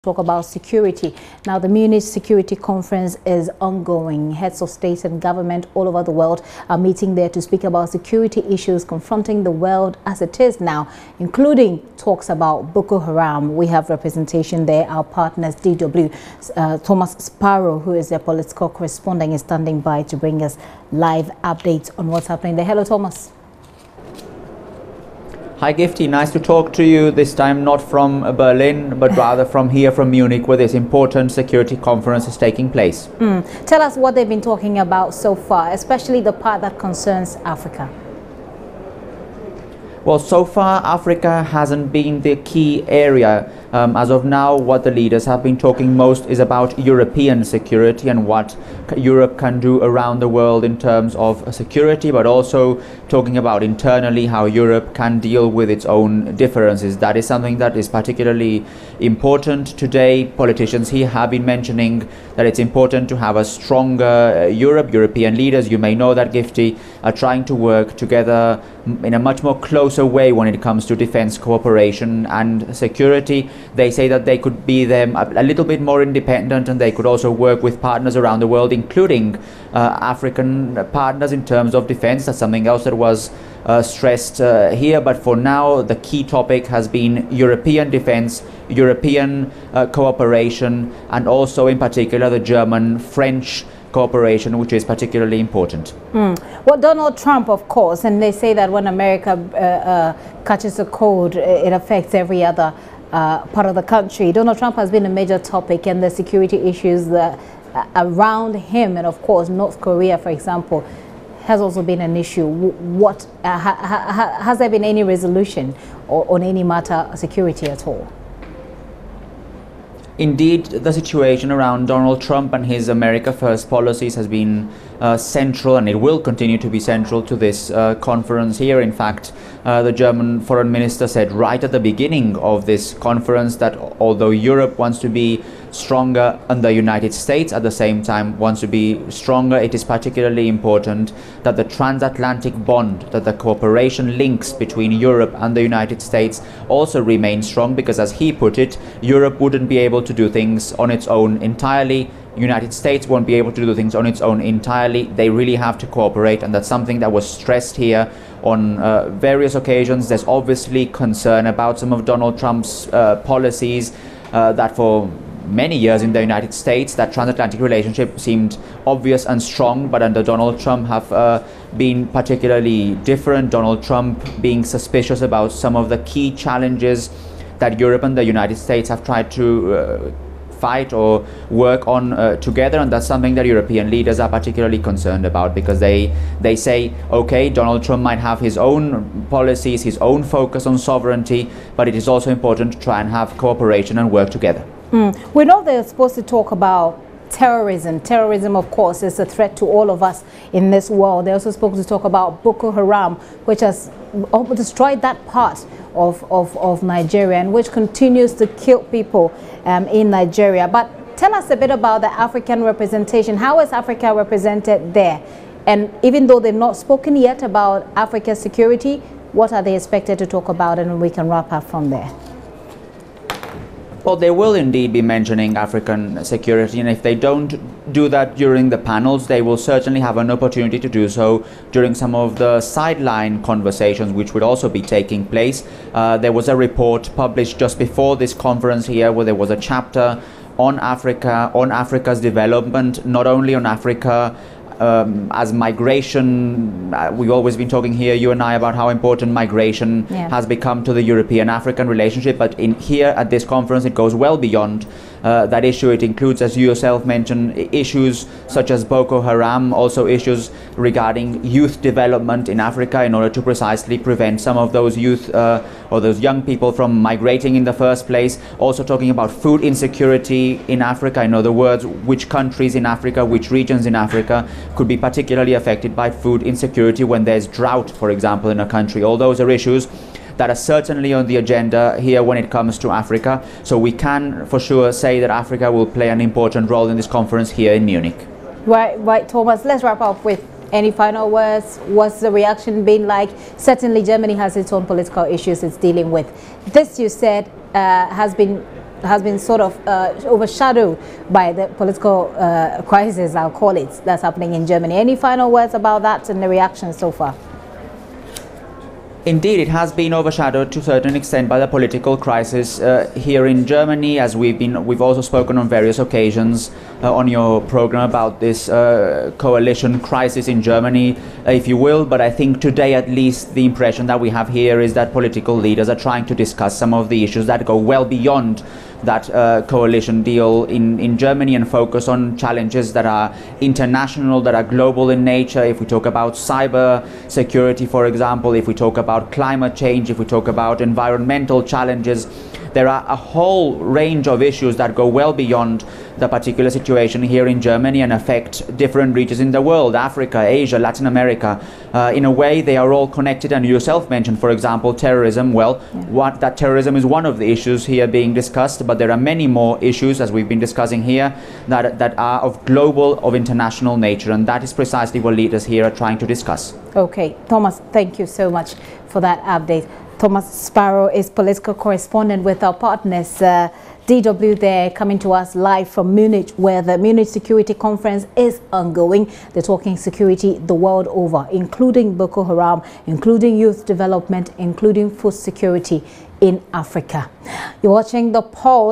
talk about security. Now, the Munich Security Conference is ongoing. Heads of state and government all over the world are meeting there to speak about security issues confronting the world as it is now, including talks about Boko Haram. We have representation there. Our partners, DW, Thomas Sparrow, who is their political correspondent, is standing by to bring us live updates on what's happening there. Hello, Thomas. Hi Gifty, nice to talk to you, this time not from Berlin, but rather from here, from Munich, where this important security conference is taking place. Tell us what they've been talking about so far, especially the part that concerns Africa. Well, so far Africa hasn't been the key area. As of now, what the leaders have been talking most is about European security and what Europe can do around the world in terms of security, but also talking about internally how Europe can deal with its own differences. That is something that is particularly important today. Politicians here have been mentioning that it's important to have a stronger Europe. European leaders, you may know that, Gifty, are trying to work together in a much more closer way when it comes to defense cooperation and security. They say that they could be them a little bit more independent, and they could also work with partners around the world, including African partners in terms of defense. That's something else that was stressed here. But for now, the key topic has been European defense, European cooperation, and also in particular the German-French cooperation, which is particularly important. Well, Donald Trump, of course, and they say that when America catches a cold, it affects every other part of the country. Donald Trump has been a major topic, and the security issues that around him, and of course North Korea, for example, has also been an issue. What has there been any resolution on any matter of security at all? Indeed, the situation around Donald Trump and his America First policies has been central, and it will continue to be central to this conference here. In fact, the German foreign minister said right at the beginning of this conference that although Europe wants to be stronger and the United States at the same time wants to be stronger, it is particularly important that the transatlantic bond, that the cooperation links between Europe and the United States also remain strong, because as he put it, Europe wouldn't be able to do things on its own entirely. United States won't be able to do things on its own entirely. They really have to cooperate, and that's something that was stressed here on various occasions. There's obviously concern about some of Donald Trump's policies that for many years in the United States, that transatlantic relationship seemed obvious and strong, but under Donald Trump have been particularly different. Donald Trump being suspicious about some of the key challenges that Europe and the United States have tried to fight or work on together, and that's something that European leaders are particularly concerned about, because they say, okay, Donald Trump might have his own policies, his own focus on sovereignty, but it is also important to try and have cooperation and work together. We know they're supposed to talk about terrorism. Terrorism, of course, is a threat to all of us in this world. They're also supposed to talk about Boko Haram, which has destroyed that part of Nigeria and which continues to kill people in Nigeria. But tell us a bit about the African representation. How is Africa represented there? And even though they've not spoken yet about Africa's security, what are they expected to talk about, and we can wrap up from there? Well, they will indeed be mentioning African security, and if they don't do that during the panels, they will certainly have an opportunity to do so during some of the sideline conversations which would also be taking place. There was a report published just before this conference here where there was a chapter on Africa, on Africa's development, not only on Africa as migration. We've always been talking here, you and I, about how important migration has become to the European-African relationship, but in here at this conference it goes well beyond that issue. It includes, as you yourself mentioned, issues such as Boko Haram, also issues regarding youth development in Africa in order to precisely prevent some of those youth or those young people from migrating in the first place. Also talking about food insecurity in Africa. In other words, which countries in Africa, which regions in Africa could be particularly affected by food insecurity when there's drought, for example, in a country. All those are issues that are certainly on the agenda here when it comes to Africa. So we can for sure say that Africa will play an important role in this conference here in Munich. Right, Thomas, let's wrap up with any final words. What's the reaction been like? Certainly Germany has its own political issues it's dealing with. This, you said, has been has been sort of overshadowed by the political crisis, I'll call it, that's happening in Germany. Any final words about that and the reaction so far? Indeed, it has been overshadowed to a certain extent by the political crisis here in Germany, as we've also spoken on various occasions on your program about this coalition crisis in Germany, if you will. But I think today, at least, the impression that we have here is that political leaders are trying to discuss some of the issues that go well beyond that coalition deal in Germany and focus on challenges that are international, that are global in nature. If we talk about cyber security, for example, if we talk about climate change, if we talk about environmental challenges, there are a whole range of issues that go well beyond the particular situation here in Germany and affect different regions in the world, Africa, Asia, Latin America. In a way, they are all connected, and you yourself mentioned, for example, terrorism. Well, that terrorism is one of the issues here being discussed, but there are many more issues, as we've been discussing here, that are of global, of international nature, and that is precisely what leaders here are trying to discuss. Okay, Thomas, thank you so much for that update. Thomas Sparrow is political correspondent with our partners, DW there, coming to us live from Munich, where the Munich Security Conference is ongoing. They're talking security the world over, including Boko Haram, including youth development, including food security in Africa. You're watching The Pulse.